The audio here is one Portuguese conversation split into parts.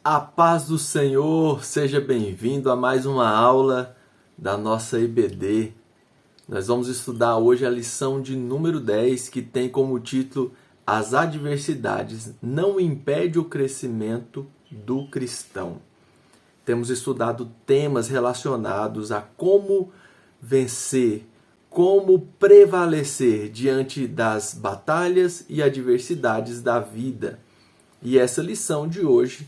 A paz do Senhor, seja bem-vindo a mais uma aula da nossa EBD. Nós vamos estudar hoje a lição de número 10, que tem como título As adversidades não impedem o crescimento do cristão. Temos estudado temas relacionados a como vencer, como prevalecer diante das batalhas e adversidades da vida. E essa lição de hoje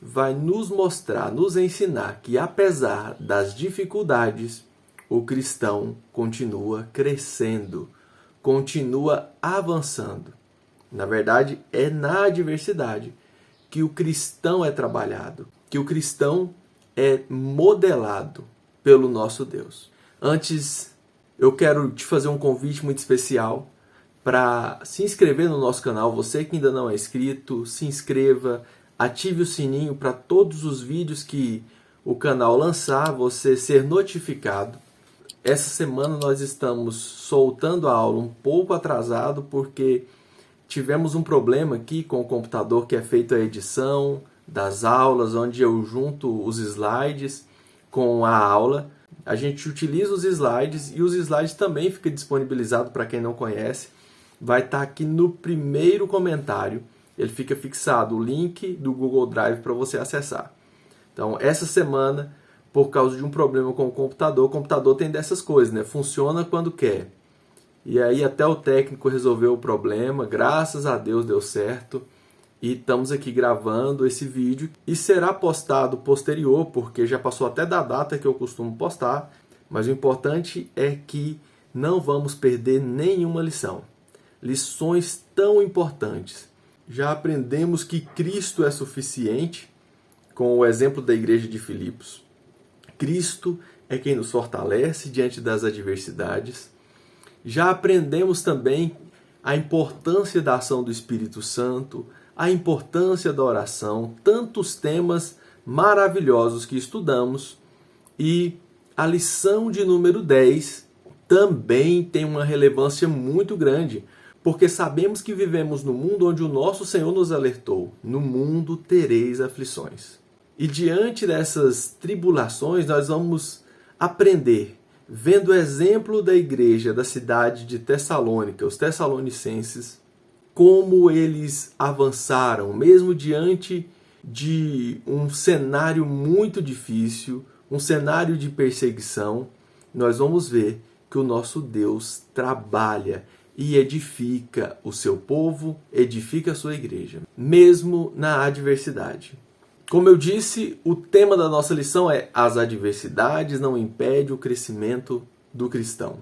vai nos mostrar, nos ensinar que apesar das dificuldades, o cristão continua crescendo, continua avançando. Na verdade, é na adversidade que o cristão é trabalhado, que o cristão é modelado pelo nosso Deus. Antes, eu quero te fazer um convite muito especial para se inscrever no nosso canal. Você que ainda não é inscrito, se inscreva, ative o sininho para todos os vídeos que o canal lançar, você ser notificado. Essa semana nós estamos soltando a aula um pouco atrasado porque tivemos um problema aqui com o computador que é feito a edição das aulas, onde eu junto os slides com a aula. A gente utiliza os slides e os slides também ficam disponibilizados para quem não conhece. Vai estar aqui no primeiro comentário. Ele fica fixado o link do Google Drive para você acessar. Então, essa semana, por causa de um problema com o computador tem dessas coisas, né? Funciona quando quer. E aí até o técnico resolveu o problema, graças a Deus deu certo. E estamos aqui gravando esse vídeo e será postado posterior, porque já passou até da data que eu costumo postar. Mas o importante é que não vamos perder nenhuma lição. Lições tão importantes. Já aprendemos que Cristo é suficiente, com o exemplo da igreja de Filipos. Cristo é quem nos fortalece diante das adversidades. Já aprendemos também a importância da ação do Espírito Santo, a importância da oração, tantos temas maravilhosos que estudamos. E a lição de número 10 também tem uma relevância muito grande, porque sabemos que vivemos no mundo onde o nosso Senhor nos alertou: no mundo tereis aflições. E diante dessas tribulações nós vamos aprender, vendo o exemplo da igreja da cidade de Tessalônica, os tessalonicenses, como eles avançaram, mesmo diante de um cenário muito difícil, um cenário de perseguição. Nós vamos ver que o nosso Deus trabalha e edifica o seu povo, edifica a sua igreja, mesmo na adversidade. Como eu disse, o tema da nossa lição é As adversidades não impedem o crescimento do cristão.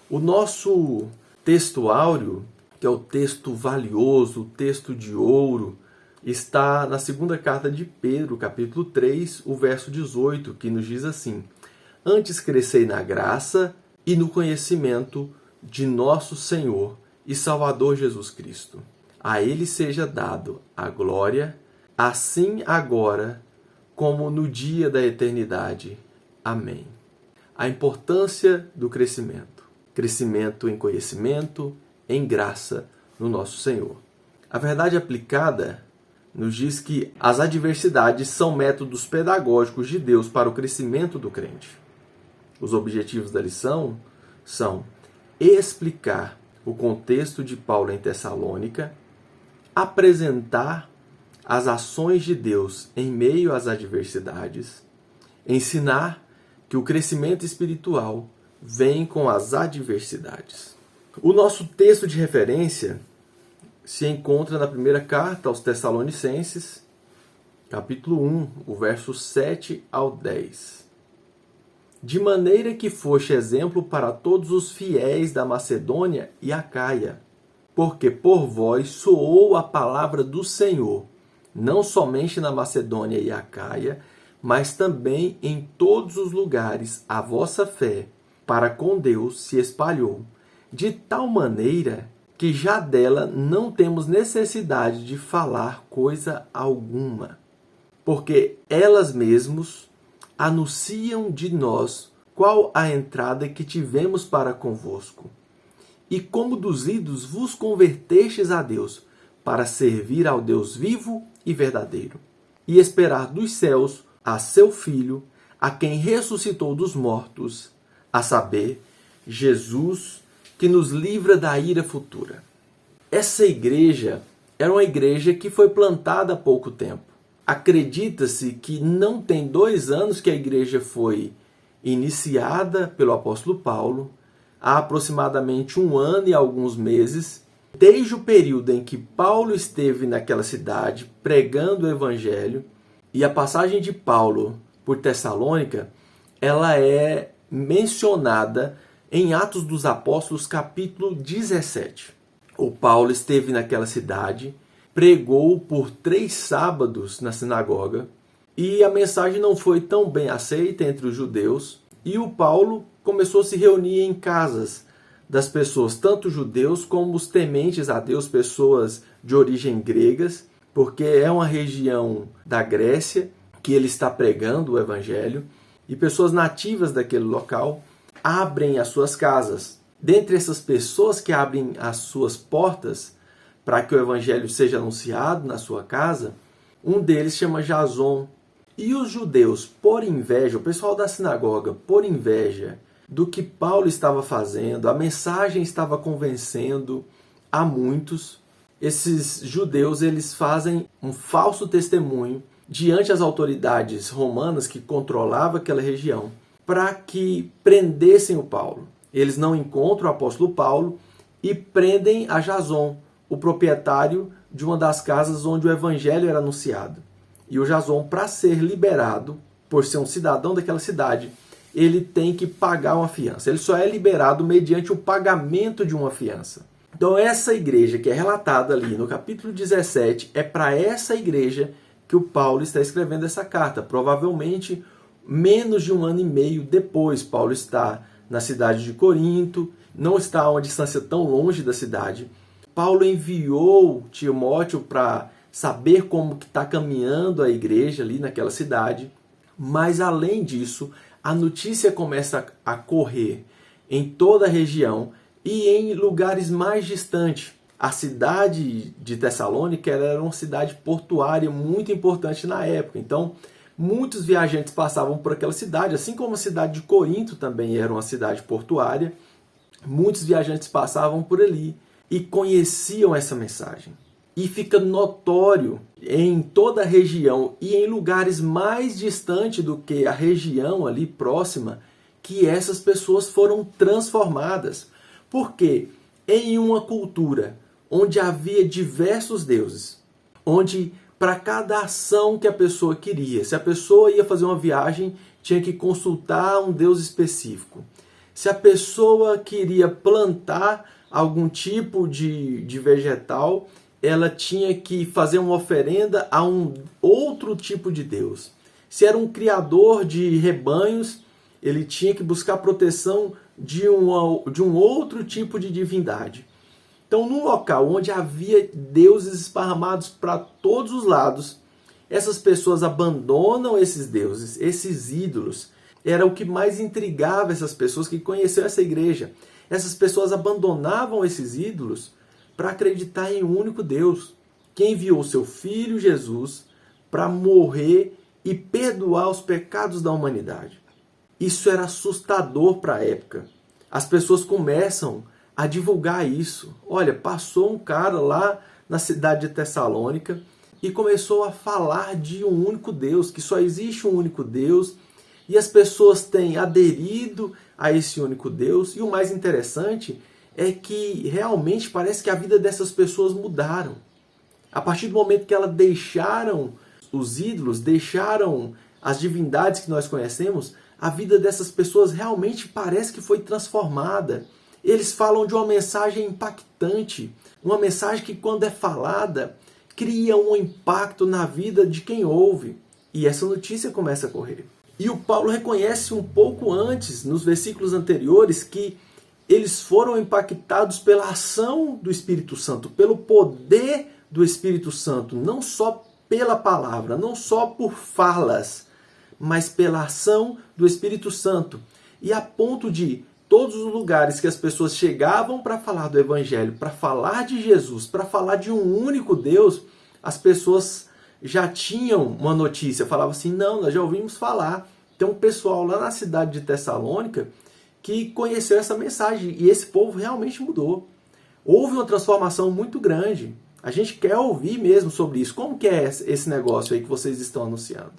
O nosso texto áureo, que é o texto valioso, o texto de ouro, está na segunda carta de Pedro, capítulo 3, o verso 18, que nos diz assim: Antes crescei na graça e no conhecimento de nosso Senhor e Salvador Jesus Cristo. A Ele seja dado a glória, assim agora como no dia da eternidade. Amém. A importância do crescimento. Crescimento em conhecimento, em graça no nosso Senhor. A verdade aplicada nos diz que as adversidades são métodos pedagógicos de Deus para o crescimento do crente. Os objetivos da lição são explicar o contexto de Paulo em Tessalônica, apresentar as ações de Deus em meio às adversidades, ensinar que o crescimento espiritual vem com as adversidades. O nosso texto de referência se encontra na primeira carta aos Tessalonicenses, capítulo 1, o verso 7 ao 10. De maneira que foste exemplo para todos os fiéis da Macedônia e Acaia, porque por vós soou a palavra do Senhor, não somente na Macedônia e Acaia, mas também em todos os lugares a vossa fé para com Deus se espalhou, de tal maneira que já dela não temos necessidade de falar coisa alguma, porque elas mesmas anunciam de nós qual a entrada que tivemos para convosco, e como dos ídolos vos convertestes a Deus, para servir ao Deus vivo e verdadeiro, e esperar dos céus a seu Filho, a quem ressuscitou dos mortos, a saber, Jesus, que nos livra da ira futura. Essa igreja era uma igreja que foi plantada há pouco tempo. Acredita-se que não tem 2 anos que a igreja foi iniciada pelo apóstolo Paulo, há aproximadamente 1 ano e alguns meses, desde o período em que Paulo esteve naquela cidade pregando o evangelho. E a passagem de Paulo por Tessalônica, ela é mencionada em Atos dos Apóstolos, capítulo 17. O Paulo esteve naquela cidade, pregou por 3 sábados na sinagoga, e a mensagem não foi tão bem aceita entre os judeus, e o Paulo começou a se reunir em casas das pessoas, tanto judeus como os tementes a Deus, pessoas de origem gregas, porque é uma região da Grécia que ele está pregando o evangelho, e pessoas nativas daquele local abrem as suas casas. Dentre essas pessoas que abrem as suas portas para que o evangelho seja anunciado na sua casa, um deles chama Jason. E os judeus, por inveja, o pessoal da sinagoga, por inveja do que Paulo estava fazendo, a mensagem estava convencendo a muitos, esses judeus eles fazem um falso testemunho diante das autoridades romanas que controlavam aquela região, para que prendessem o Paulo. Eles não encontram o apóstolo Paulo e prendem a Jason, o proprietário de uma das casas onde o evangelho era anunciado. E o Jason, para ser liberado, por ser um cidadão daquela cidade, ele tem que pagar uma fiança. Ele só é liberado mediante o pagamento de uma fiança. Então essa igreja que é relatada ali no capítulo 17, é para essa igreja que o Paulo está escrevendo essa carta. Provavelmente menos de 1 ano e meio depois. Paulo está na cidade de Corinto, não está a uma distância tão longe da cidade. Paulo enviou Timóteo para saber como que está caminhando a igreja ali naquela cidade. Mas além disso, a notícia começa a correr em toda a região e em lugares mais distantes. A cidade de Tessalônica era uma cidade portuária muito importante na época. Então, muitos viajantes passavam por aquela cidade, assim como a cidade de Corinto também era uma cidade portuária. Muitos viajantes passavam por ali e conheciam essa mensagem. E fica notório em toda a região e em lugares mais distantes do que a região ali próxima que essas pessoas foram transformadas. Porque em uma cultura onde havia diversos deuses, onde para cada ação que a pessoa queria, se a pessoa ia fazer uma viagem, tinha que consultar um deus específico. Se a pessoa queria plantar algum tipo de vegetal, ela tinha que fazer uma oferenda a um outro tipo de Deus. Se era um criador de rebanhos, ele tinha que buscar proteção de um outro tipo de divindade. Então, num local onde havia deuses esparramados para todos os lados, essas pessoas abandonam esses deuses, esses ídolos. Era o que mais intrigava essas pessoas que conheceram essa igreja. Essas pessoas abandonavam esses ídolos para acreditar em um único Deus, que enviou seu Filho Jesus para morrer e perdoar os pecados da humanidade. Isso era assustador para a época. As pessoas começam a divulgar isso. Olha, passou um cara lá na cidade de Tessalônica e começou a falar de um único Deus, que só existe um único Deus, e as pessoas têm aderido a esse único Deus. E o mais interessante é que realmente parece que a vida dessas pessoas mudaram. A partir do momento que elas deixaram os ídolos, deixaram as divindades que nós conhecemos, a vida dessas pessoas realmente parece que foi transformada. Eles falam de uma mensagem impactante, uma mensagem que, quando é falada, cria um impacto na vida de quem ouve. E essa notícia começa a correr. E o Paulo reconhece um pouco antes, nos versículos anteriores, que eles foram impactados pela ação do Espírito Santo, pelo poder do Espírito Santo, não só pela palavra, não só por falas, mas pela ação do Espírito Santo. E a ponto de todos os lugares que as pessoas chegavam para falar do Evangelho, para falar de Jesus, para falar de um único Deus, as pessoas já tinham uma notícia, falavam assim, não, nós já ouvimos falar. Tem um pessoal lá na cidade de Tessalônica que conheceu essa mensagem e esse povo realmente mudou. Houve uma transformação muito grande. A gente quer ouvir mesmo sobre isso. Como que é esse negócio aí que vocês estão anunciando?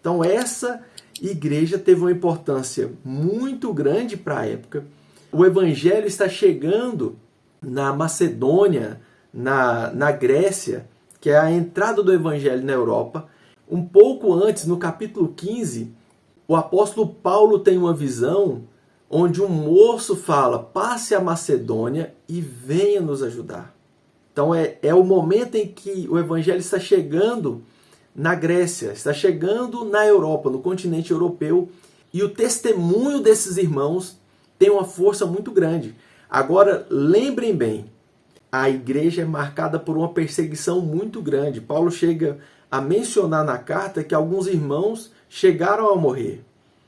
Então essa igreja teve uma importância muito grande para a época. O evangelho está chegando na Macedônia, na Grécia, que é a entrada do evangelho na Europa. Um pouco antes, no capítulo 15, o apóstolo Paulo tem uma visão onde um moço fala, passe a Macedônia e venha nos ajudar. Então é o momento em que o evangelho está chegando na Grécia, está chegando na Europa, no continente europeu, e o testemunho desses irmãos tem uma força muito grande. Agora, lembrem bem, a igreja é marcada por uma perseguição muito grande. Paulo chega a mencionar na carta que alguns irmãos chegaram a morrer.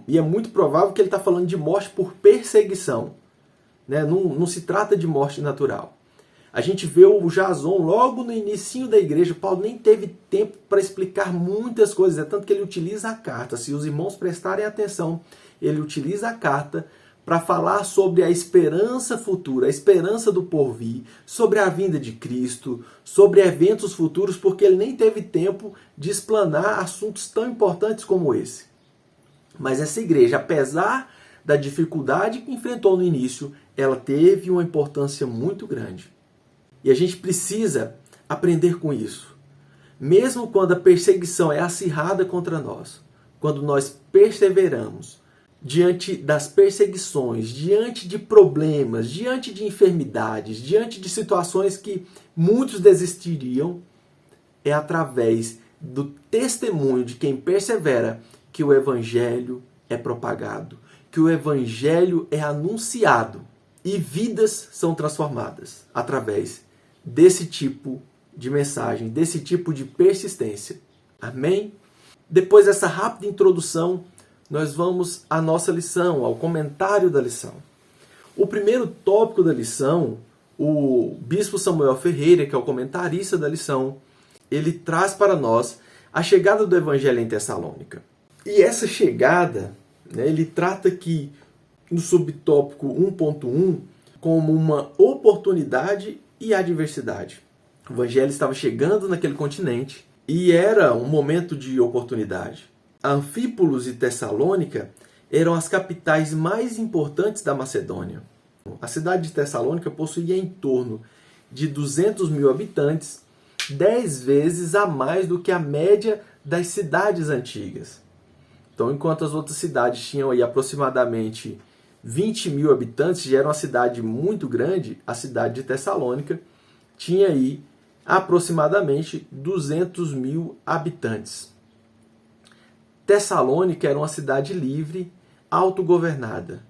E é muito provável que ele está falando de morte por perseguição. Né? Não se trata de morte natural. A gente vê o Jason logo no início da igreja. Paulo nem teve tempo para explicar muitas coisas. É tanto que ele utiliza a carta. Se os irmãos prestarem atenção, ele utiliza a carta para falar sobre a esperança futura, a esperança do porvir, sobre a vinda de Cristo, sobre eventos futuros, porque ele nem teve tempo de explanar assuntos tão importantes como esse. Mas essa igreja, apesar da dificuldade que enfrentou no início, ela teve uma importância muito grande. E a gente precisa aprender com isso. Mesmo quando a perseguição é acirrada contra nós, quando nós perseveramos, diante das perseguições, diante de problemas, diante de enfermidades, diante de situações que muitos desistiriam, é através do testemunho de quem persevera que o evangelho é propagado, que o evangelho é anunciado e vidas são transformadas através desse tipo de mensagem, desse tipo de persistência. Amém? Depois dessa rápida introdução, nós vamos à nossa lição, ao comentário da lição. O primeiro tópico da lição, o bispo Samuel Ferreira, que é o comentarista da lição, ele traz para nós a chegada do evangelho em Tessalônica. E essa chegada, ele trata aqui no subtópico 1.1 como uma oportunidade e adversidade. O evangelho estava chegando naquele continente e era um momento de oportunidade. Anfípolis e Tessalônica eram as capitais mais importantes da Macedônia. A cidade de Tessalônica possuía em torno de 200 mil habitantes, 10 vezes a mais do que a média das cidades antigas. Então, enquanto as outras cidades tinham aí aproximadamente 20 mil habitantes, já era uma cidade muito grande, a cidade de Tessalônica tinha aí aproximadamente 200 mil habitantes. Tessalônica era uma cidade livre, autogovernada.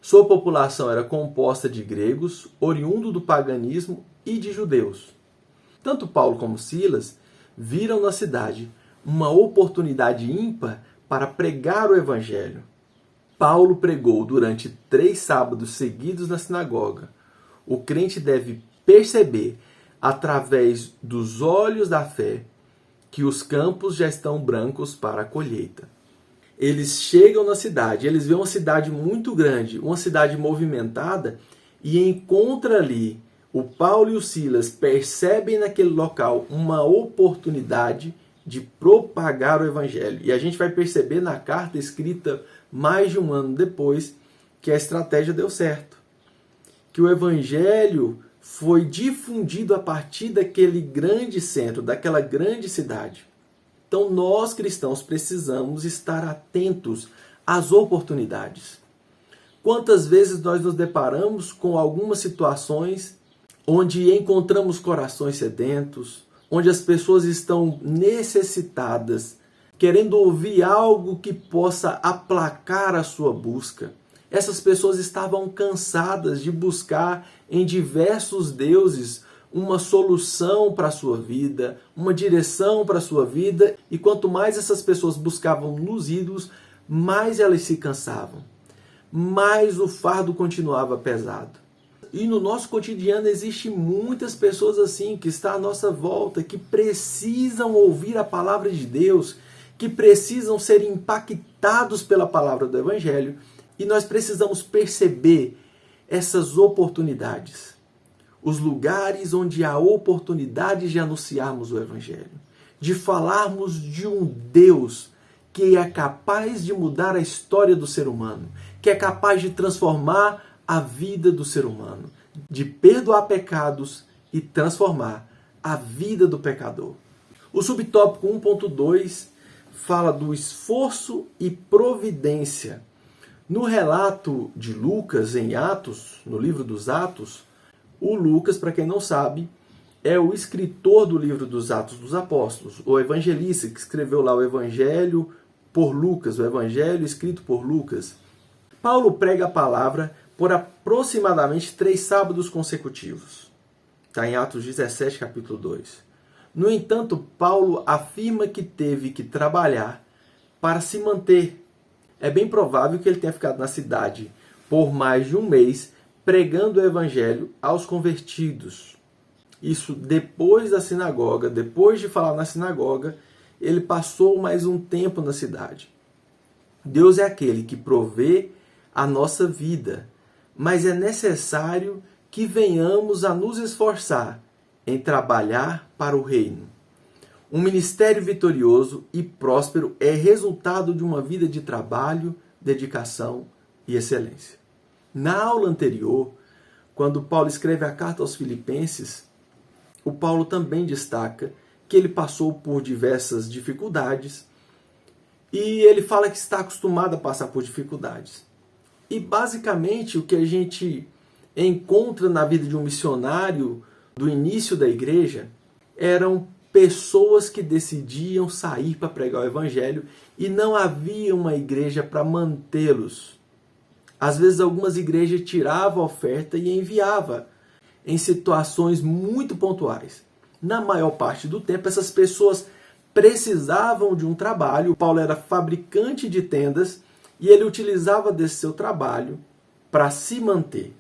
Sua população era composta de gregos, oriundo do paganismo e de judeus. Tanto Paulo como Silas viram na cidade uma oportunidade ímpar para pregar o evangelho. Paulo pregou durante 3 sábados seguidos na sinagoga. O crente deve perceber, através dos olhos da fé, que os campos já estão brancos para a colheita. Eles chegam na cidade, eles veem uma cidade muito grande, uma cidade movimentada, e encontram ali, o Paulo e o Silas percebem naquele local uma oportunidade de propagar o evangelho. E a gente vai perceber na carta escrita mais de um ano depois que a estratégia deu certo. Que o evangelho foi difundido a partir daquele grande centro, daquela grande cidade. Então nós cristãos precisamos estar atentos às oportunidades. Quantas vezes nós nos deparamos com algumas situações onde encontramos corações sedentos, onde as pessoas estão necessitadas, querendo ouvir algo que possa aplacar a sua busca. Essas pessoas estavam cansadas de buscar em diversos deuses uma solução para a sua vida, uma direção para a sua vida, e quanto mais essas pessoas buscavam nos ídolos, mais elas se cansavam, mais o fardo continuava pesado. E no nosso cotidiano existe muitas pessoas assim, que estão à nossa volta, que precisam ouvir a palavra de Deus, que precisam ser impactados pela palavra do Evangelho, e nós precisamos perceber essas oportunidades. Os lugares onde há oportunidade de anunciarmos o Evangelho, de falarmos de um Deus que é capaz de mudar a história do ser humano, que é capaz de transformar a vida do ser humano, de perdoar pecados e transformar a vida do pecador. O subtópico 1.2 fala do esforço e providência. No relato de Lucas em Atos, no livro dos Atos, o Lucas, para quem não sabe, é o escritor do livro dos Atos dos Apóstolos, o evangelista que escreveu lá o Evangelho por Lucas, o Evangelho escrito por Lucas. Paulo prega a palavra por aproximadamente 3 sábados consecutivos. Está em Atos 17, capítulo 2. No entanto, Paulo afirma que teve que trabalhar para se manter. É bem provável que ele tenha ficado na cidade por mais de um mês pregando o evangelho aos convertidos. Isso depois da sinagoga, depois de falar na sinagoga, ele passou mais um tempo na cidade. Deus é aquele que provê a nossa vida, mas é necessário que venhamos a nos esforçar em trabalhar para o reino. Um ministério vitorioso e próspero é resultado de uma vida de trabalho, dedicação e excelência. Na aula anterior, quando Paulo escreve a carta aos Filipenses, o Paulo também destaca que ele passou por diversas dificuldades e ele fala que está acostumado a passar por dificuldades. E basicamente o que a gente encontra na vida de um missionário do início da igreja eram pessoas que decidiam sair para pregar o evangelho e não havia uma igreja para mantê-los. Às vezes algumas igrejas tiravam a oferta e enviavam em situações muito pontuais. Na maior parte do tempo essas pessoas precisavam de um trabalho. Paulo era fabricante de tendas e ele utilizava desse seu trabalho para se manter.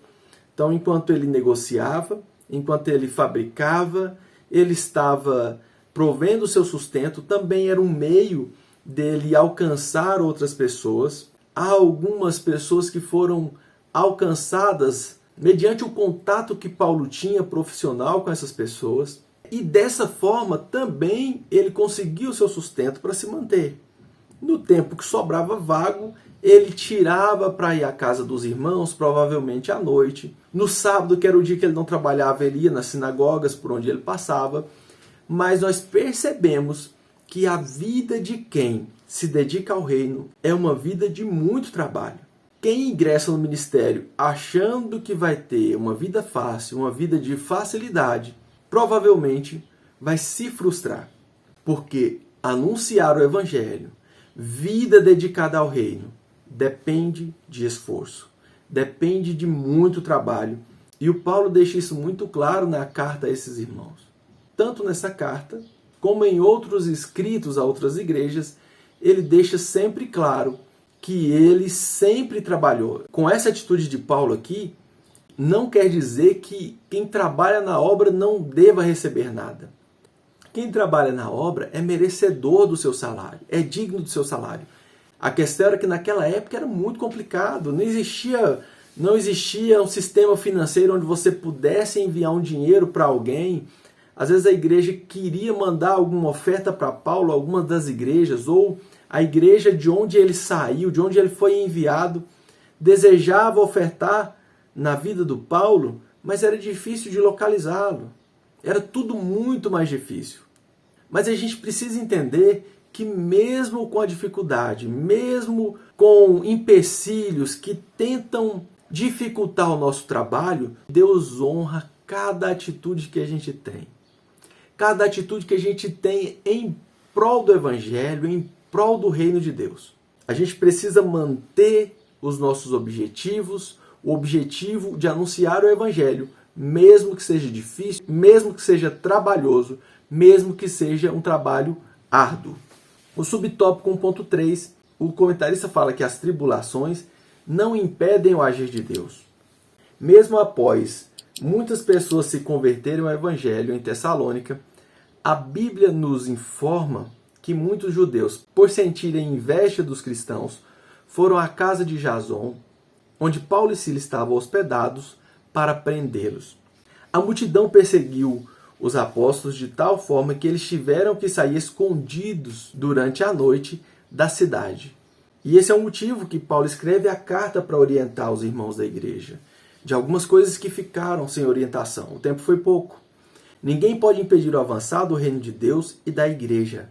Então, enquanto ele negociava, enquanto ele fabricava, ele estava provendo o seu sustento, também era um meio dele alcançar outras pessoas. Há algumas pessoas que foram alcançadas mediante o contato que Paulo tinha profissional com essas pessoas. E dessa forma também ele conseguiu o seu sustento para se manter. No tempo que sobrava vago, ele tirava para ir à casa dos irmãos, provavelmente à noite. No sábado, que era o dia que ele não trabalhava, ele ia nas sinagogas por onde ele passava. Mas nós percebemos que a vida de quem se dedica ao reino é uma vida de muito trabalho. Quem ingressa no ministério achando que vai ter uma vida fácil, uma vida de facilidade, provavelmente vai se frustrar. Porque anunciar o evangelho, vida dedicada ao reino, depende de esforço, depende de muito trabalho. E o Paulo deixa isso muito claro na carta a esses irmãos. Tanto nessa carta, como em outros escritos a outras igrejas, ele deixa sempre claro que ele sempre trabalhou. Com essa atitude de Paulo aqui, não quer dizer que quem trabalha na obra não deva receber nada. Quem trabalha na obra é merecedor do seu salário, é digno do seu salário. A questão era que naquela época era muito complicado, não existia um sistema financeiro onde você pudesse enviar um dinheiro para alguém. Às vezes a igreja queria mandar alguma oferta para Paulo, alguma das igrejas, ou a igreja de onde ele saiu, de onde ele foi enviado, desejava ofertar na vida do Paulo, mas era difícil de localizá-lo. Era tudo muito mais difícil. Mas a gente precisa entender que mesmo com a dificuldade, mesmo com empecilhos que tentam dificultar o nosso trabalho, Deus honra cada atitude que a gente tem. Cada atitude que a gente tem em prol do Evangelho, em prol do reino de Deus. A gente precisa manter os nossos objetivos, o objetivo de anunciar o Evangelho, mesmo que seja difícil, mesmo que seja trabalhoso, mesmo que seja um trabalho árduo. O subtópico 1.3, o comentarista fala que as tribulações não impedem o agir de Deus. Mesmo após muitas pessoas se converteram ao Evangelho em Tessalônica, a Bíblia nos informa que muitos judeus, por sentirem inveja dos cristãos, foram à casa de Jason, onde Paulo e Silas estavam hospedados, para prendê-los. A multidão perseguiu os apóstolos de tal forma que eles tiveram que sair escondidos durante a noite da cidade. E esse é o motivo que Paulo escreve a carta para orientar os irmãos da igreja de algumas coisas que ficaram sem orientação. O tempo foi pouco. Ninguém pode impedir o avançar do reino de Deus e da igreja,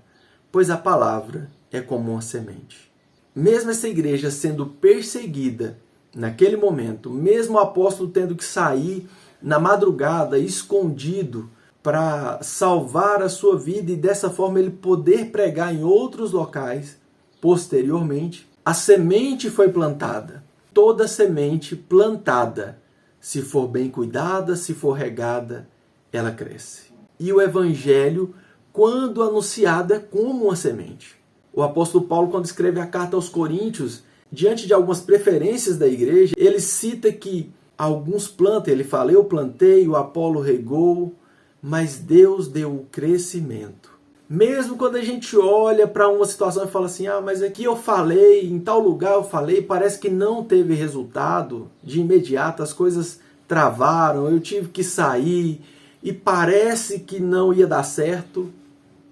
pois a palavra é como uma semente. Mesmo essa igreja sendo perseguida naquele momento, mesmo o apóstolo tendo que sair na madrugada, escondido, para salvar a sua vida e dessa forma ele poder pregar em outros locais, posteriormente, a semente foi plantada. Toda semente plantada, se for bem cuidada, se for regada, ela cresce. E o evangelho, quando anunciado, é como uma semente. O apóstolo Paulo, quando escreve a carta aos Coríntios, diante de algumas preferências da igreja, ele cita que alguns plantam, ele fala, eu plantei, o Apolo regou, mas Deus deu o crescimento. Mesmo quando a gente olha para uma situação e fala assim, mas aqui eu falei, em tal lugar eu falei, parece que não teve resultado, de imediato as coisas travaram, eu tive que sair e parece que não ia dar certo.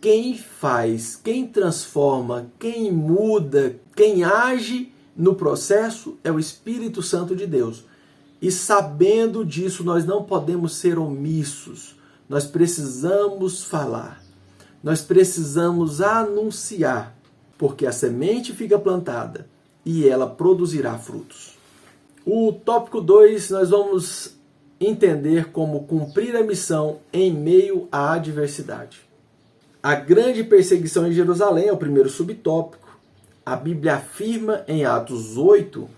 Quem faz, quem transforma, quem muda, quem age no processo é o Espírito Santo de Deus. E sabendo disso, nós não podemos ser omissos. Nós precisamos falar. Nós precisamos anunciar, porque a semente fica plantada e ela produzirá frutos. O tópico 2, nós vamos entender como cumprir a missão em meio à adversidade. A grande perseguição em Jerusalém é o primeiro subtópico. A Bíblia afirma em Atos 8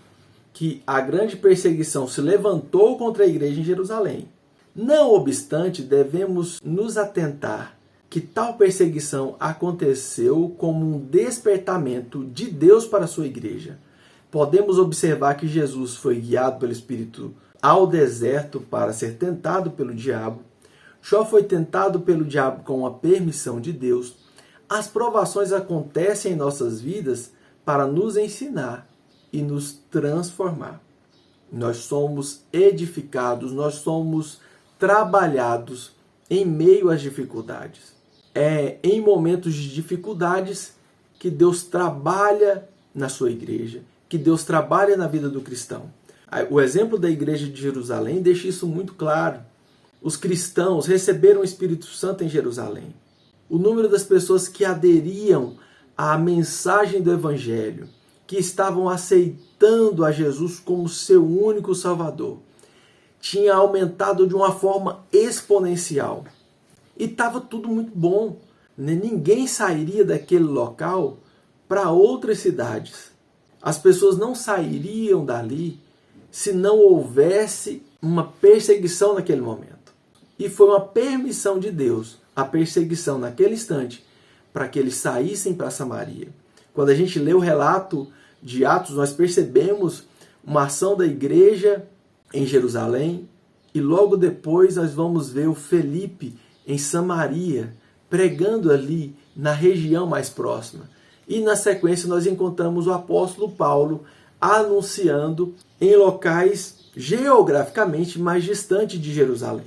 que a grande perseguição se levantou contra a igreja em Jerusalém. Não obstante, devemos nos atentar que tal perseguição aconteceu como um despertamento de Deus para a sua igreja. Podemos observar que Jesus foi guiado pelo Espírito ao deserto para ser tentado pelo diabo. Jó foi tentado pelo diabo com a permissão de Deus. As provações acontecem em nossas vidas para nos ensinar e nos transformar. Nós somos edificados, nós somos trabalhados em meio às dificuldades. É em momentos de dificuldades que Deus trabalha na sua igreja, que Deus trabalha na vida do cristão. O exemplo da igreja de Jerusalém deixa isso muito claro. Os cristãos receberam o Espírito Santo em Jerusalém. O número das pessoas que aderiam à mensagem do Evangelho, que estavam aceitando a Jesus como seu único Salvador, tinha aumentado de uma forma exponencial. E estava tudo muito bom. Ninguém sairia daquele local para outras cidades. As pessoas não sairiam dali se não houvesse uma perseguição naquele momento. E foi uma permissão de Deus, a perseguição naquele instante, para que eles saíssem para Samaria. Quando a gente lê o relato de Atos, nós percebemos uma ação da igreja em Jerusalém, e logo depois nós vamos ver o Felipe em Samaria, pregando ali na região mais próxima. E na sequência nós encontramos o apóstolo Paulo anunciando em locais geograficamente mais distantes de Jerusalém,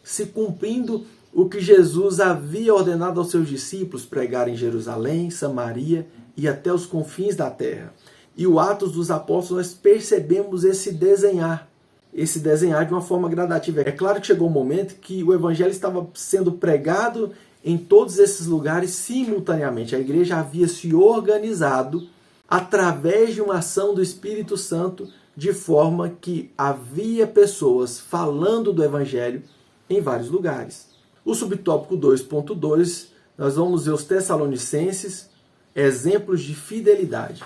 se cumprindo o que Jesus havia ordenado aos seus discípulos, pregar em Jerusalém, Samaria e até os confins da terra. E o Atos dos Apóstolos, nós percebemos esse desenhar de uma forma gradativa. É claro que chegou um momento que o evangelho estava sendo pregado em todos esses lugares simultaneamente. A igreja havia se organizado através de uma ação do Espírito Santo, de forma que havia pessoas falando do evangelho em vários lugares. O subtópico 2.2, nós vamos ver os Tessalonicenses, exemplos de fidelidade.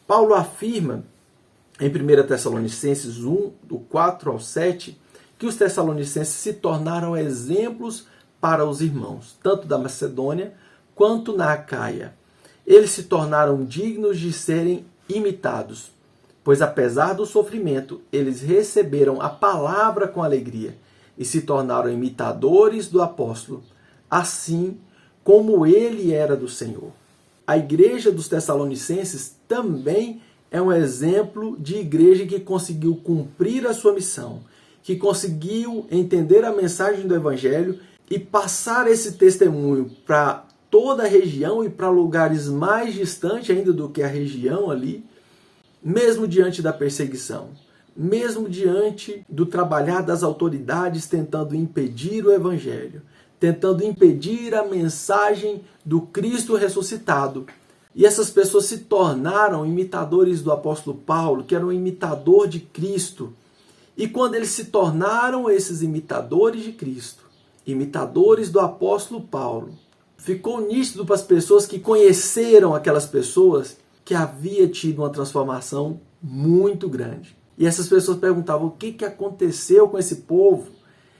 Paulo afirma em 1 Tessalonicenses 1, do 4 ao 7, que os Tessalonicenses se tornaram exemplos para os irmãos, tanto da Macedônia quanto na Acaia. Eles se tornaram dignos de serem imitados, pois apesar do sofrimento, eles receberam a palavra com alegria e se tornaram imitadores do apóstolo, assim como ele era do Senhor. A igreja dos Tessalonicenses também é um exemplo de igreja que conseguiu cumprir a sua missão, que conseguiu entender a mensagem do Evangelho e passar esse testemunho para toda a região e para lugares mais distantes ainda do que a região ali, mesmo diante da perseguição, mesmo diante do trabalhar das autoridades tentando impedir o Evangelho, tentando impedir a mensagem do Cristo ressuscitado. E essas pessoas se tornaram imitadores do apóstolo Paulo, que era um imitador de Cristo. E quando eles se tornaram esses imitadores de Cristo, imitadores do apóstolo Paulo, ficou nítido para as pessoas que conheceram aquelas pessoas que havia tido uma transformação muito grande. E essas pessoas perguntavam: o que aconteceu com esse povo?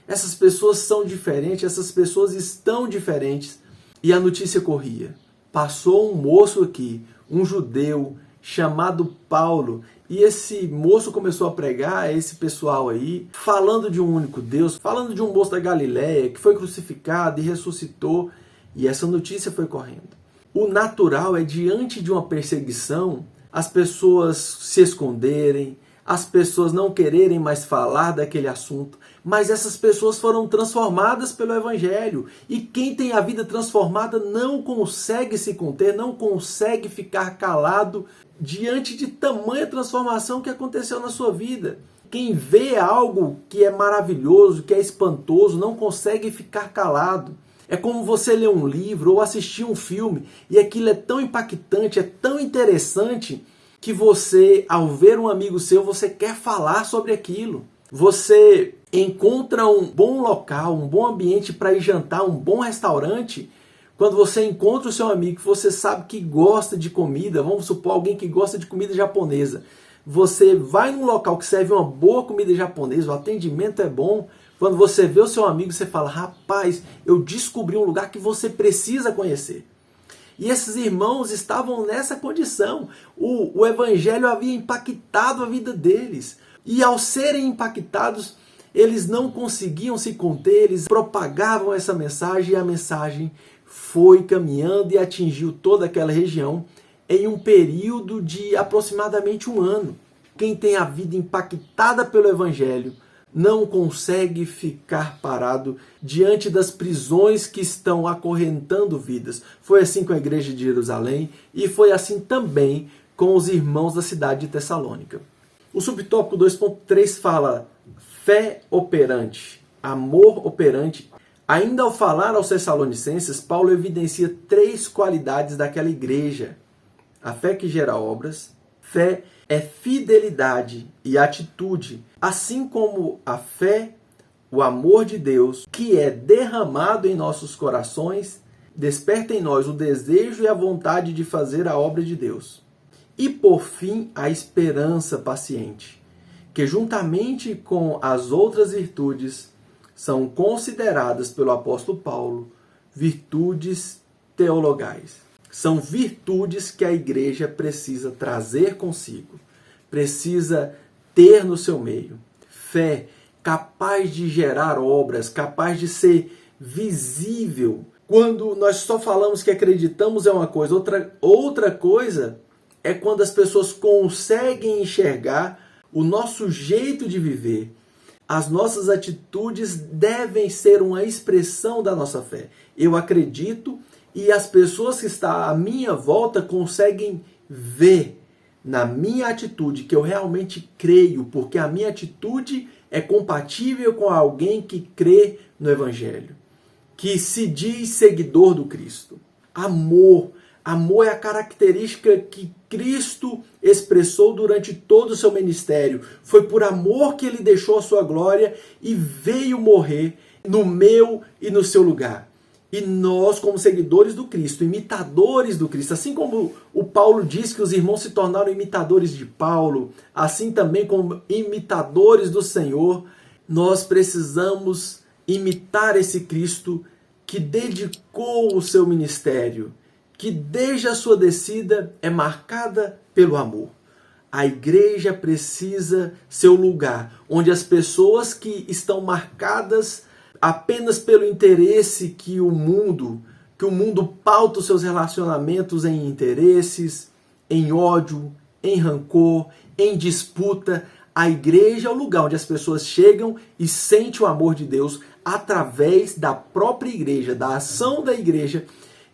Essas pessoas são diferentes, essas pessoas estão diferentes. E a notícia corria. Passou um moço aqui, um judeu, chamado Paulo, e esse moço começou a pregar a esse pessoal aí, falando de um único Deus, falando de um moço da Galileia que foi crucificado e ressuscitou, e essa notícia foi correndo. O natural é, diante de uma perseguição, as pessoas se esconderem, as pessoas não quererem mais falar daquele assunto, mas essas pessoas foram transformadas pelo Evangelho. E quem tem a vida transformada não consegue se conter, não consegue ficar calado diante de tamanha transformação que aconteceu na sua vida. Quem vê algo que é maravilhoso, que é espantoso, não consegue ficar calado. É como você ler um livro ou assistir um filme e aquilo é tão impactante, é tão interessante, que você, ao ver um amigo seu, você quer falar sobre aquilo. Você encontra um bom local, um bom ambiente para ir jantar, um bom restaurante, quando você encontra o seu amigo que você sabe que gosta de comida, vamos supor alguém que gosta de comida japonesa. Você vai num local que serve uma boa comida japonesa, o atendimento é bom. Quando você vê o seu amigo, você fala: rapaz, eu descobri um lugar que você precisa conhecer. E esses irmãos estavam nessa condição. O Evangelho havia impactado a vida deles. E ao serem impactados, eles não conseguiam se conter, eles propagavam essa mensagem e a mensagem foi caminhando e atingiu toda aquela região em um período de aproximadamente um ano. Quem tem a vida impactada pelo Evangelho não consegue ficar parado diante das prisões que estão acorrentando vidas. Foi assim com a igreja de Jerusalém e foi assim também com os irmãos da cidade de Tessalônica. O subtópico 2.3 fala fé operante, amor operante. Ainda ao falar aos Tessalonicenses, Paulo evidencia 3 qualidades daquela igreja. A fé que gera obras, fé é fidelidade e atitude, assim como a fé, o amor de Deus, que é derramado em nossos corações, desperta em nós o desejo e a vontade de fazer a obra de Deus. E por fim, a esperança paciente, que juntamente com as outras virtudes são consideradas pelo apóstolo Paulo virtudes teologais. São virtudes que a igreja precisa trazer consigo, precisa ter no seu meio. Fé capaz de gerar obras, capaz de ser visível. Quando nós só falamos que acreditamos é uma coisa, outra coisa é quando as pessoas conseguem enxergar o nosso jeito de viver. As nossas atitudes devem ser uma expressão da nossa fé. Eu acredito e as pessoas que estão à minha volta conseguem ver na minha atitude que eu realmente creio, porque a minha atitude é compatível com alguém que crê no Evangelho, que se diz seguidor do Cristo. Amor. Amor é a característica que Cristo expressou durante todo o seu ministério. Foi por amor que ele deixou a sua glória e veio morrer no meu e no seu lugar. E nós, como seguidores do Cristo, imitadores do Cristo, assim como o Paulo diz que os irmãos se tornaram imitadores de Paulo, assim também como imitadores do Senhor, nós precisamos imitar esse Cristo que dedicou o seu ministério, que desde a sua descida é marcada pelo amor. A igreja precisa ser o lugar onde as pessoas que estão marcadas apenas pelo interesse que o mundo pauta os seus relacionamentos em interesses, em ódio, em rancor, em disputa. A igreja é o lugar onde as pessoas chegam e sentem o amor de Deus através da própria igreja, da ação da igreja,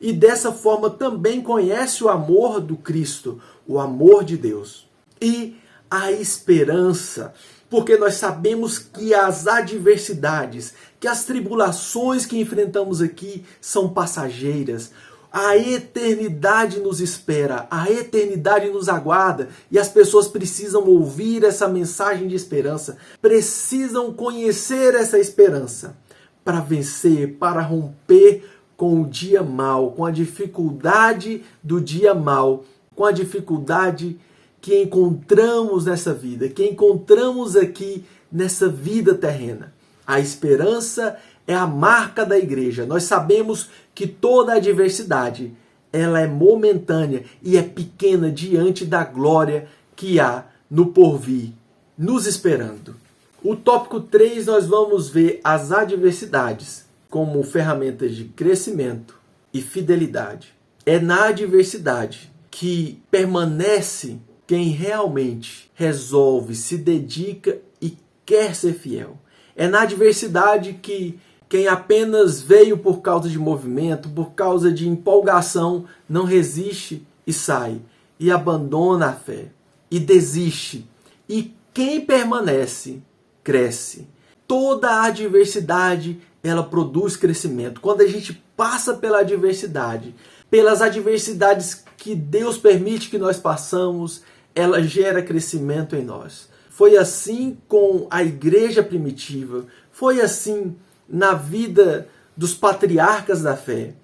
e dessa forma também conhece o amor do Cristo, o amor de Deus. E a esperança, porque nós sabemos que as adversidades, que as tribulações que enfrentamos aqui são passageiras. A eternidade nos espera, a eternidade nos aguarda, e as pessoas precisam ouvir essa mensagem de esperança, precisam conhecer essa esperança para vencer, para romper com o dia mau, com a dificuldade do dia mau, com a dificuldade que encontramos nessa vida, que encontramos aqui nessa vida terrena. A esperança é a marca da igreja. Nós sabemos que toda adversidade, ela é momentânea e é pequena diante da glória que há no porvir, nos esperando. O tópico 3, nós vamos ver as adversidades como ferramentas de crescimento e fidelidade. É na adversidade que permanece quem realmente resolve, se dedica e quer ser fiel. É na adversidade que quem apenas veio por causa de movimento, por causa de empolgação, não resiste e sai, e abandona a fé, e desiste. E quem permanece, cresce. Toda a adversidade, ela produz crescimento. Quando a gente passa pela adversidade, pelas adversidades que Deus permite que nós passamos, ela gera crescimento em nós. Foi assim com a igreja primitiva, foi assim na vida dos patriarcas da fé.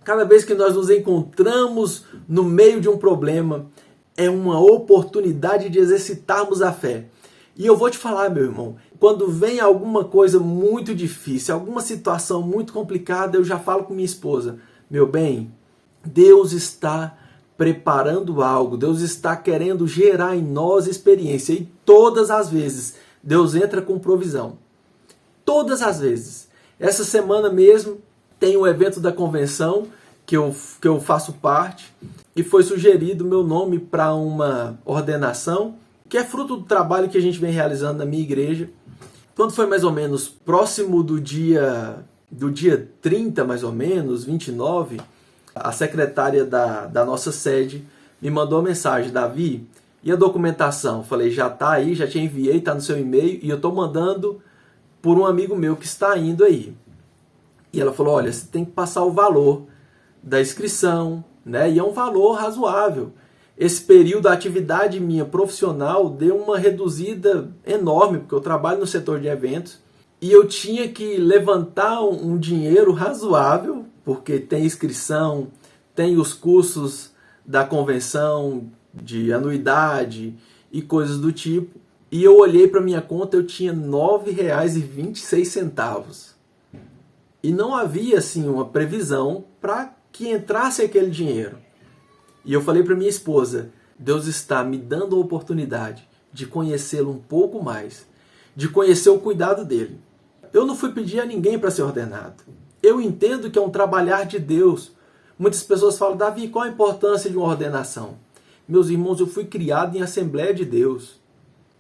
Cada vez que nós nos encontramos no meio de um problema, é uma oportunidade de exercitarmos a fé. E eu vou te falar, meu irmão, quando vem alguma coisa muito difícil, alguma situação muito complicada, eu já falo com minha esposa, meu bem, Deus está preparando algo, Deus está querendo gerar em nós experiência, e todas as vezes Deus entra com provisão. Todas as vezes. Essa semana mesmo tem um evento da convenção que eu faço parte, e foi sugerido meu nome para uma ordenação que é fruto do trabalho que a gente vem realizando na minha igreja. Quando foi mais ou menos próximo do dia 30, mais ou menos, 29, a secretária da nossa sede me mandou uma mensagem: Davi, e a documentação? Falei, já está aí, já te enviei, está no seu e-mail, e eu estou mandando por um amigo meu que está indo aí. E ela falou, olha, você tem que passar o valor da inscrição, né? E é um valor razoável. Esse período da atividade minha profissional deu uma reduzida enorme, porque eu trabalho no setor de eventos, e eu tinha que levantar um dinheiro razoável, porque tem inscrição, tem os cursos da convenção, de anuidade e coisas do tipo. E eu olhei para minha conta, eu tinha R$ 9,26. E não havia assim uma previsão para que entrasse aquele dinheiro. E eu falei para minha esposa, Deus está me dando a oportunidade de conhecê-lo um pouco mais, de conhecer o cuidado dele. Eu não fui pedir a ninguém para ser ordenado. Eu entendo que é um trabalhar de Deus. Muitas pessoas falam, Davi, qual a importância de uma ordenação? Meus irmãos, eu fui criado em Assembleia de Deus.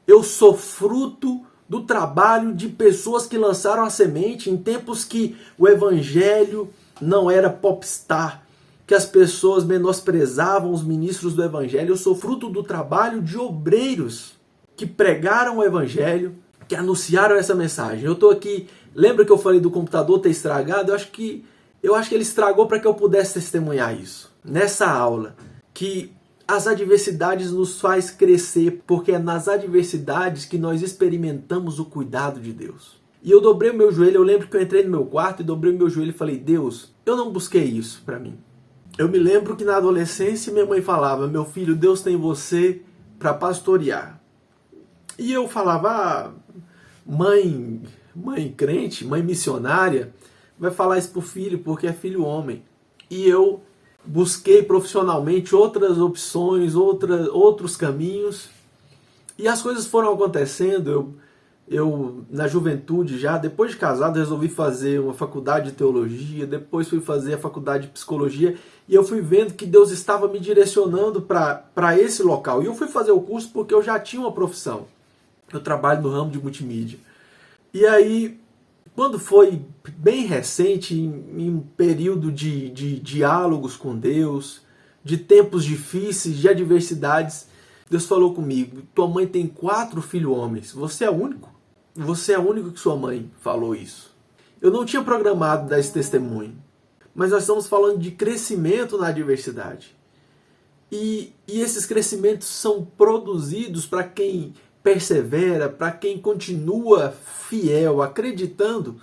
Eu sou fruto do trabalho de pessoas que lançaram a semente em tempos que o evangelho não era popstar, que as pessoas menosprezavam os ministros do evangelho. Eu sou fruto do trabalho de obreiros que pregaram o evangelho, que anunciaram essa mensagem. Eu estou aqui, lembra que eu falei do computador ter estragado? Eu acho que ele estragou para que eu pudesse testemunhar isso. Nessa aula, que as adversidades nos faz crescer, porque é nas adversidades que nós experimentamos o cuidado de Deus. E eu dobrei o meu joelho, eu lembro que eu entrei no meu quarto e dobrei o meu joelho e falei, Deus, eu não busquei isso para mim. Eu me lembro que na adolescência minha mãe falava, meu filho, Deus tem você para pastorear. E eu falava, mãe crente, mãe missionária, vai falar isso pro filho porque é filho homem. E eu busquei profissionalmente outras opções, outros caminhos, E as coisas foram acontecendo. Eu na juventude já, depois de casado, resolvi fazer uma faculdade de teologia, depois fui fazer a faculdade de psicologia, e eu fui vendo que Deus estava me direcionando para esse local. E eu fui fazer o curso porque eu já tinha uma profissão. Eu trabalho no ramo de multimídia. E aí, quando foi bem recente, em um período de diálogos com Deus, de tempos difíceis, de adversidades, Deus falou comigo: tua mãe tem 4 filhos homens, você é o único? Você é o único que sua mãe falou isso. Eu não tinha programado dar esse testemunho, mas nós estamos falando de crescimento na adversidade. E esses crescimentos são produzidos para quem persevera, para quem continua fiel, acreditando,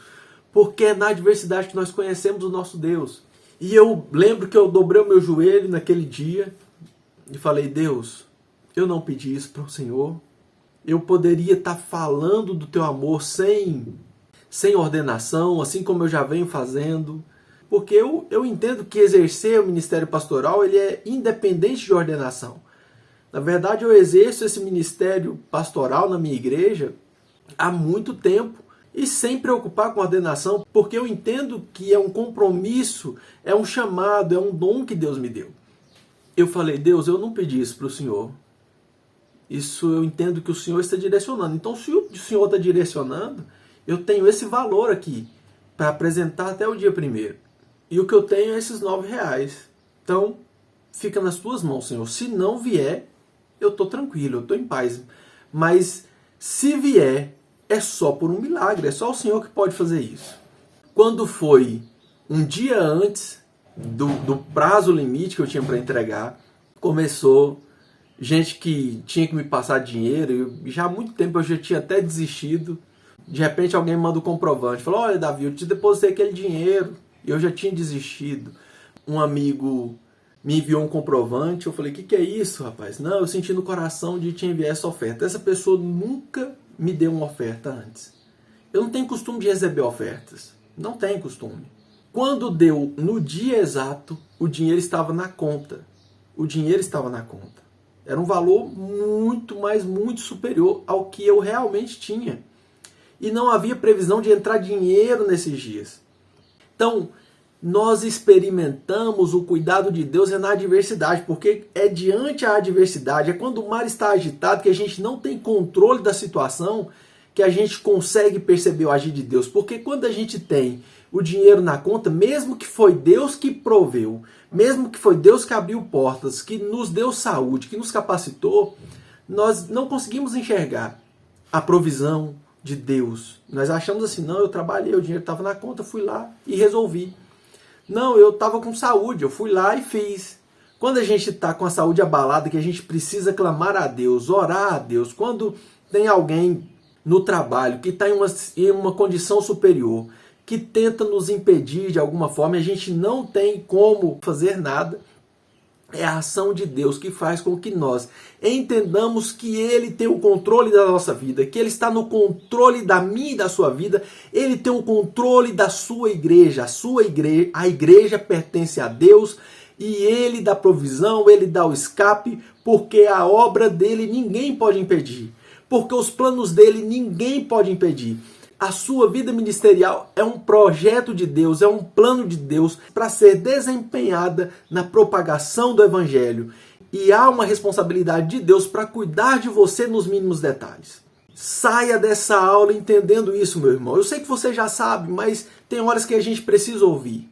porque é na adversidade que nós conhecemos o nosso Deus. E eu lembro que eu dobrei o meu joelho naquele dia e falei: Deus, eu não pedi isso para o Senhor. Eu poderia estar falando do teu amor sem ordenação, assim como eu já venho fazendo. Porque eu entendo que exercer o ministério pastoral ele é independente de ordenação. Na verdade, eu exerço esse ministério pastoral na minha igreja há muito tempo e sem preocupar com ordenação, porque eu entendo que é um compromisso, é um chamado, é um dom que Deus me deu. Eu falei: Deus, eu não pedi isso para o Senhor. Isso eu entendo que o Senhor está direcionando. Então, se o Senhor está direcionando, eu tenho esse valor aqui para apresentar até o dia 1º. E o que eu tenho é esses R$9. Então, fica nas tuas mãos, Senhor. Se não vier, eu estou tranquilo, eu estou em paz. Mas se vier, é só por um milagre. É só o Senhor que pode fazer isso. Quando foi um dia antes do prazo limite que eu tinha para entregar, começou gente que tinha que me passar dinheiro. Já há muito tempo eu já tinha até desistido. De repente alguém manda o comprovante. Falou: olha, Davi, eu te depositei aquele dinheiro. E eu já tinha desistido. Um amigo me enviou um comprovante. Eu falei: o que é isso, rapaz? Não, eu senti no coração de te enviar essa oferta. Essa pessoa nunca me deu uma oferta antes. Eu não tenho costume de receber ofertas. Não tenho costume. Quando deu no dia exato, o dinheiro estava na conta. O dinheiro estava na conta. Era um valor muito, mas muito superior ao que eu realmente tinha. E não havia previsão de entrar dinheiro nesses dias. Então, nós experimentamos o cuidado de Deus na adversidade, porque é diante a adversidade, é quando o mar está agitado, que a gente não tem controle da situação, que a gente consegue perceber o agir de Deus. Porque quando a gente tem o dinheiro na conta, mesmo que foi Deus que proveu, mesmo que foi Deus que abriu portas, que nos deu saúde, que nos capacitou, nós não conseguimos enxergar a provisão de Deus. Nós achamos assim: não, eu trabalhei, o dinheiro estava na conta, fui lá e resolvi. Não, eu estava com saúde, eu fui lá e fiz. Quando a gente está com a saúde abalada, que a gente precisa clamar a Deus, orar a Deus, quando tem alguém no trabalho que está em uma condição superior, que tenta nos impedir de alguma forma, e a gente não tem como fazer nada, é a ação de Deus que faz com que nós entendamos que Ele tem o controle da nossa vida, que Ele está no controle da minha e da sua vida, Ele tem o controle da sua igreja, a igreja pertence a Deus, e Ele dá provisão, Ele dá o escape, porque a obra dEle ninguém pode impedir, porque os planos dEle ninguém pode impedir. A sua vida ministerial é um projeto de Deus, é um plano de Deus para ser desempenhada na propagação do Evangelho. E há uma responsabilidade de Deus para cuidar de você nos mínimos detalhes. Saia dessa aula entendendo isso, meu irmão. Eu sei que você já sabe, mas tem horas que a gente precisa ouvir.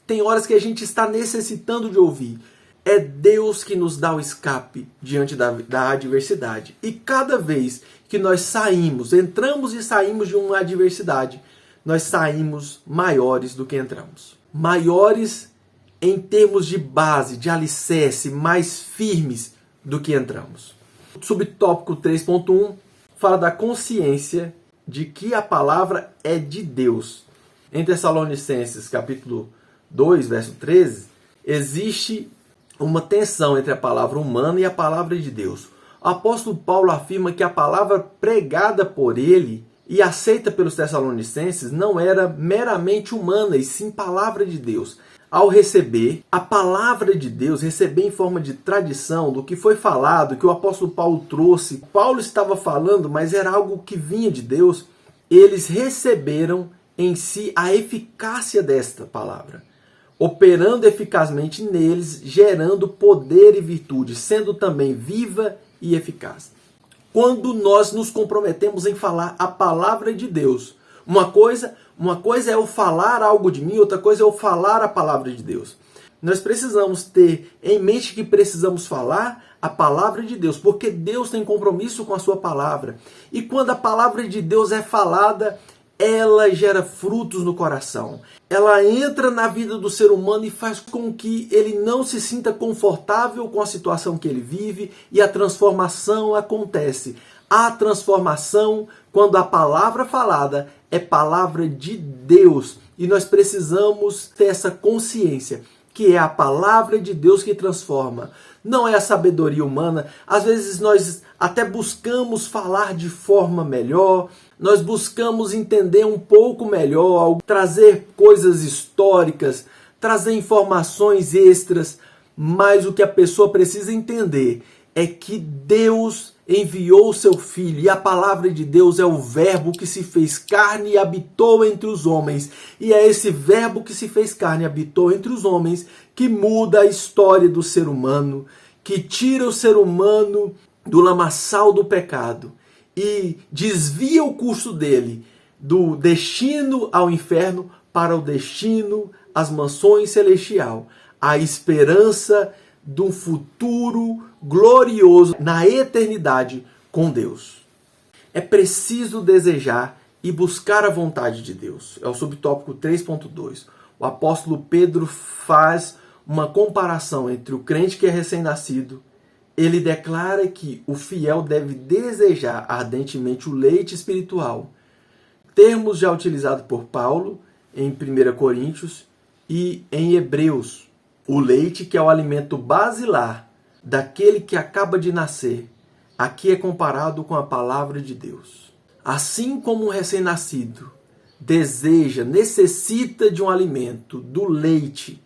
Tem horas que a gente está necessitando de ouvir. É Deus que nos dá o escape diante da adversidade. E cada vez que nós entramos e saímos de uma adversidade, nós saímos maiores do que entramos. Maiores em termos de base, de alicerce, mais firmes do que entramos. O subtópico 3.1 fala da consciência de que a palavra é de Deus. Em Tessalonicenses, capítulo 2, verso 13, existe uma tensão entre a palavra humana e a palavra de Deus. O apóstolo Paulo afirma que a palavra pregada por ele e aceita pelos tessalonicenses não era meramente humana, e sim palavra de Deus. ao receber a palavra de Deus, receber em forma de tradição do que foi falado, que o apóstolo Paulo trouxe. Paulo estava falando, mas era algo que vinha de Deus. Eles receberam em si a eficácia desta palavra, operando eficazmente neles, gerando poder e virtude, sendo também viva e eficaz. Quando nós nos comprometemos em falar a palavra de Deus, uma coisa é eu falar algo de mim, outra coisa é eu falar a palavra de Deus. Nós precisamos ter em mente que precisamos falar a palavra de Deus, porque Deus tem compromisso com a sua palavra. E quando a palavra de Deus é falada, ela gera frutos no coração. Ela entra na vida do ser humano e faz com que ele não se sinta confortável com a situação que ele vive, e a transformação acontece. A transformação, quando a palavra falada é palavra de Deus. E nós precisamos ter essa consciência que é a palavra de Deus que transforma. Não é a sabedoria humana. Às vezes nós até buscamos falar de forma melhor, nós buscamos entender um pouco melhor, trazer coisas históricas, trazer informações extras, mas o que a pessoa precisa entender é que Deus enviou o seu Filho, e a palavra de Deus é o verbo que se fez carne e habitou entre os homens. E é esse verbo que se fez carne e habitou entre os homens que muda a história do ser humano, que tira o ser humano do lamaçal do pecado e desvia o curso dele do destino ao inferno para o destino às mansões celestial, a esperança de um futuro glorioso na eternidade com Deus. É preciso desejar e buscar a vontade de Deus. É o subtópico 3.2. O apóstolo Pedro faz uma comparação entre o crente que é recém-nascido. Ele declara que o fiel deve desejar ardentemente o leite espiritual. Termos já utilizados por Paulo em 1 Coríntios e em Hebreus. O leite, que é o alimento basilar daquele que acaba de nascer, aqui é comparado com a palavra de Deus. Assim como um recém-nascido deseja, necessita de um alimento, do leite,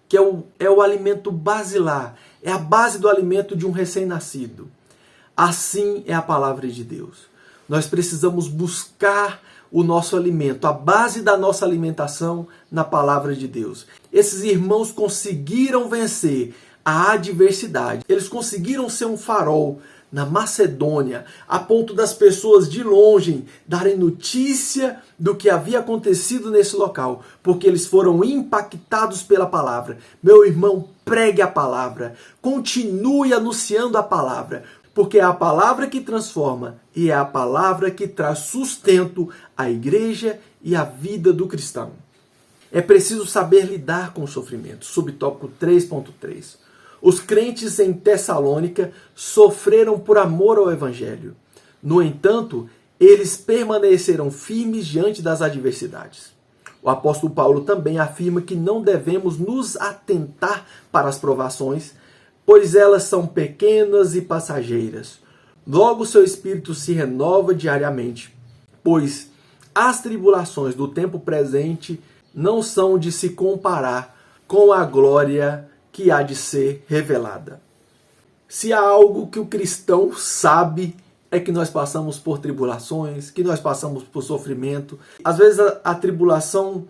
que é o alimento basilar, é a base do alimento de um recém-nascido. Assim é a palavra de Deus. Nós precisamos buscar o nosso alimento, a base da nossa alimentação na palavra de Deus. Esses irmãos conseguiram vencer a adversidade. Eles conseguiram ser um farol na Macedônia, a ponto das pessoas de longe darem notícia do que havia acontecido nesse local, porque eles foram impactados pela palavra. Meu irmão, pregue a palavra, continue anunciando a palavra, porque é a palavra que transforma e é a palavra que traz sustento à igreja e à vida do cristão. É preciso saber lidar com o sofrimento. Subtópico 3.3. Os crentes em Tessalônica sofreram por amor ao Evangelho. No entanto, eles permaneceram firmes diante das adversidades. O apóstolo Paulo também afirma que não devemos nos atentar para as provações, pois elas são pequenas e passageiras. Logo seu espírito se renova diariamente, pois as tribulações do tempo presente não são de se comparar com a glória que há de ser revelada. Se há algo que o cristão sabe, é que nós passamos por tribulações, que nós passamos por sofrimento. Às vezes a tribulação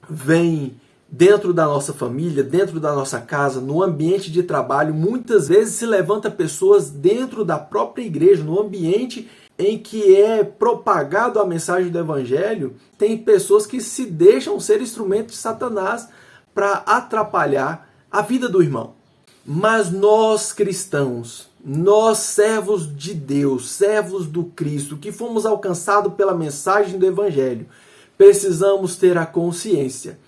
vem dentro da nossa família, dentro da nossa casa, no ambiente de trabalho. Muitas vezes se levanta pessoas dentro da própria igreja, no ambiente em que é propagado a mensagem do Evangelho. Tem pessoas que se deixam ser instrumentos de Satanás para atrapalhar a vida do irmão. Mas nós cristãos, nós servos de Deus, servos do Cristo, que fomos alcançados pela mensagem do Evangelho, precisamos ter a consciência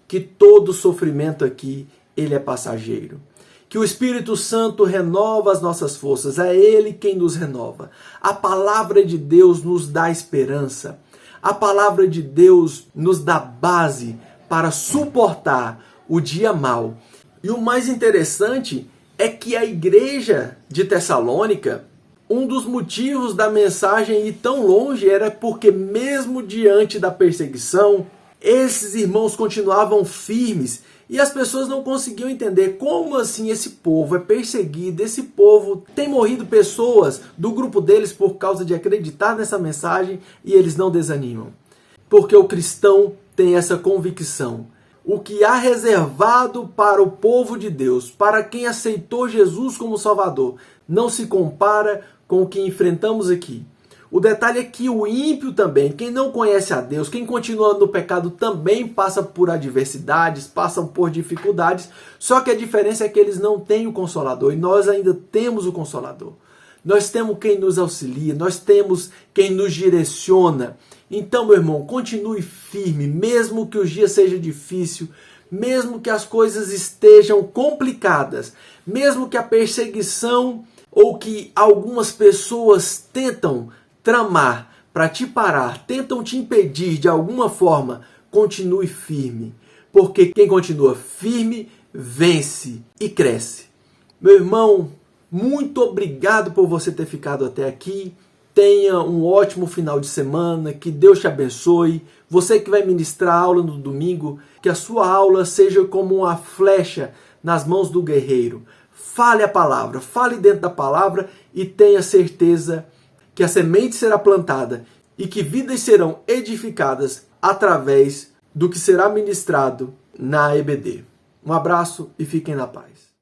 que todo sofrimento aqui, ele é passageiro. Que o Espírito Santo renova as nossas forças, é Ele quem nos renova. A palavra de Deus nos dá esperança. A palavra de Deus nos dá base para suportar o dia mau. E o mais interessante é que a igreja de Tessalônica, um dos motivos da mensagem ir tão longe era porque mesmo diante da perseguição, Esses irmãos continuavam firmes e as pessoas não conseguiam entender como assim esse povo é perseguido, esse povo tem morrido pessoas do grupo deles por causa de acreditar nessa mensagem e eles não desanimam. Porque o cristão tem essa convicção. O que há reservado para o povo de Deus, para quem aceitou Jesus como Salvador, não se compara com o que enfrentamos aqui. O detalhe é que o ímpio também, quem não conhece a Deus, quem continua no pecado também passa por adversidades, passam por dificuldades, só que a diferença é que eles não têm o Consolador e nós ainda temos o Consolador. Nós temos quem nos auxilia, nós temos quem nos direciona. Então, meu irmão, continue firme, mesmo que o dia seja difícil, mesmo que as coisas estejam complicadas, mesmo que a perseguição ou que algumas pessoas tentam tramar para te parar, tentam te impedir de alguma forma, continue firme. Porque quem continua firme, vence e cresce. Meu irmão, muito obrigado por você ter ficado até aqui. Tenha um ótimo final de semana, que Deus te abençoe. Você que vai ministrar a aula no domingo, que a sua aula seja como uma flecha nas mãos do guerreiro. Fale a palavra, fale dentro da palavra e tenha certeza que a semente será plantada e que vidas serão edificadas através do que será ministrado na EBD. Um abraço e fiquem na paz.